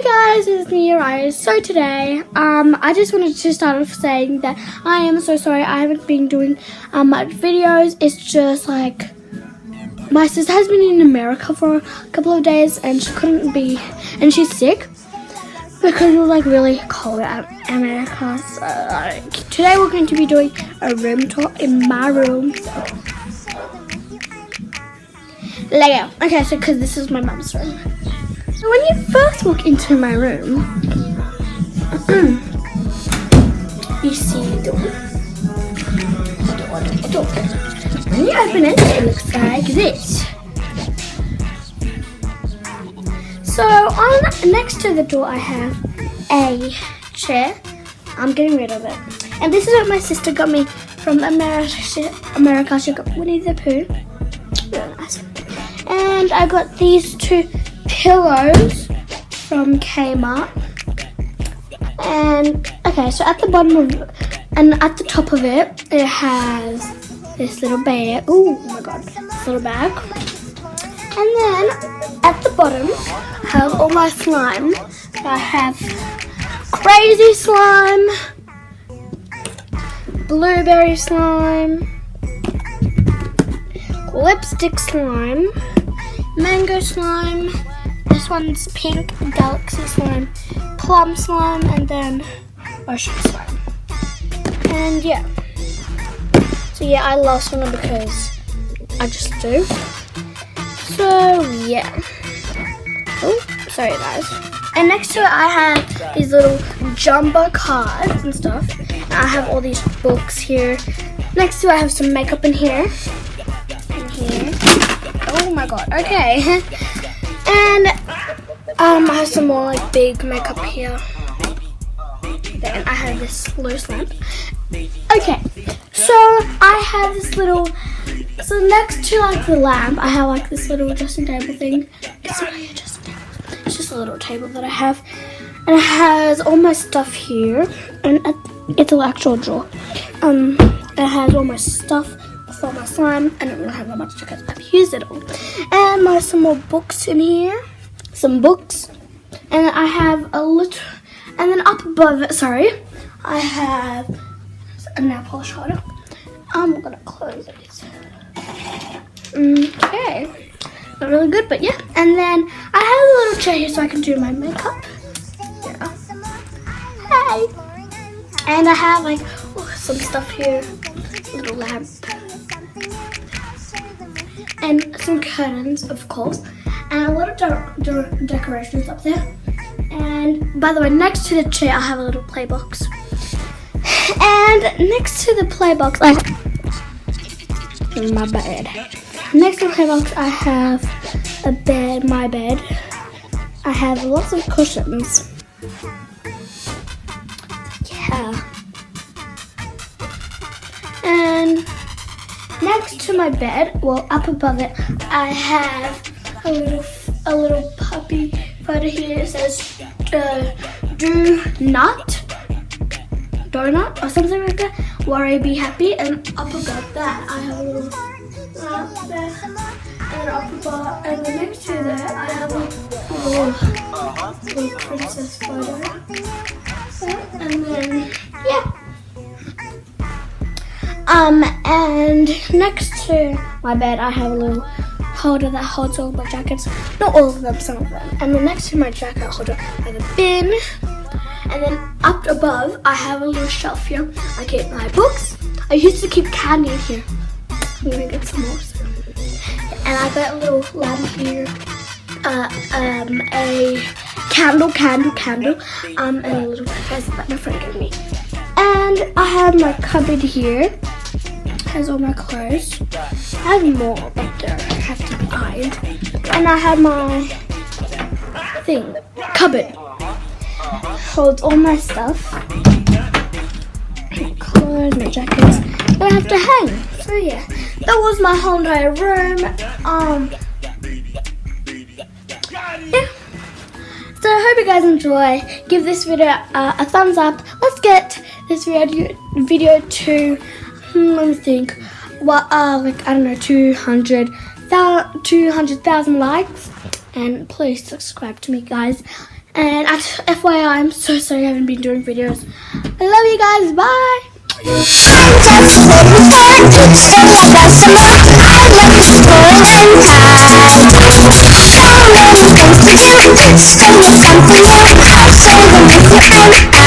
Guys, it's me, Mariah. So today, I just wanted to start off saying that I am so sorry I haven't been doing much videos. It's just like my sister has been in America for a couple of days and she couldn't be, and she's sick because it was like really cold at America. So today we're going to be doing a room tour in my room. So Lego. Okay, so because this is my mom's room. So when you first walk into my room, you see the door. When you open it, it looks like this. So on next to the door, I have a chair. I'm getting rid of it. And this is what my sister got me from America. She got Winnie the Pooh. Really nice. And I got these two pillows from Kmart. And okay, so at the bottom of and at the top of it, it has this little bag. Oh my god, this little bag. And then at the bottom, I have all my slime. I have crazy slime, blueberry slime, lipstick slime, mango slime, this one's pink, galaxy slime, plum slime, and then ocean slime. And yeah. So yeah, I love slime because I just do. So yeah. Oh, sorry guys. And next to it I have these little jumbo cards and stuff. And I have all these books here. Next to it I have some makeup in here. Oh my god, okay. And I have some more like big makeup here. Then I have this loose lamp. Okay, so I have this little, so next to like the lamp, I have like this little dressing table thing. It's not like a dressing table. It's just a little table that I have. And it has all my stuff here. And it's an actual drawer. It has all my stuff for my slime. I don't really have that much because I've used it all. And some more books in here. Some books. And I have a little, and then up above it, I have a nail polish holder. I'm gonna close it. Okay. Not really good, but yeah. And then I have a little chair here so I can do my makeup. Yeah. Hey. And I have like some stuff here. Little lamp. And some curtains, of course, and a lot of decorations up there. And by the way, next to the chair, I have a little play box. And next to the play box, my bed. Next to the play box, I have a bed, my bed. I have lots of cushions. Yeah. And next to my bed, well, up above it, I have a little puppy photo here. It says do not donut or something like that. Worry, be happy. And up above that, I have a little there. And up above, and then next to that, I have a little princess photo. And then yeah. And next to my bed, I have a little holder that holds all my jackets. Not all of them, some of them. And then next to my jacket holder, I have a bin. And then up above, I have a little shelf here. I keep my books. I used to keep candy in here. I'm gonna get some more. And I got a little lamp here. A candle. And a little present that my friend gave me. And I have my cupboard here. Has all my clothes. I have more, but I have to hide. And I have my cupboard. Holds all my stuff. My clothes, my jackets. That I have to hang. So yeah, that was my whole entire room. Yeah. So I hope you guys enjoy. Give this video a thumbs up. Let's get this video to let me think. Well, like I don't know, 200,000 likes, and please subscribe to me, guys. And FYI, I'm so sorry I haven't been doing videos. I love you guys. Bye. I'm just living for each day I got some more. I love exploring and high. So many things to do. Stay with something new. I'll share them with you.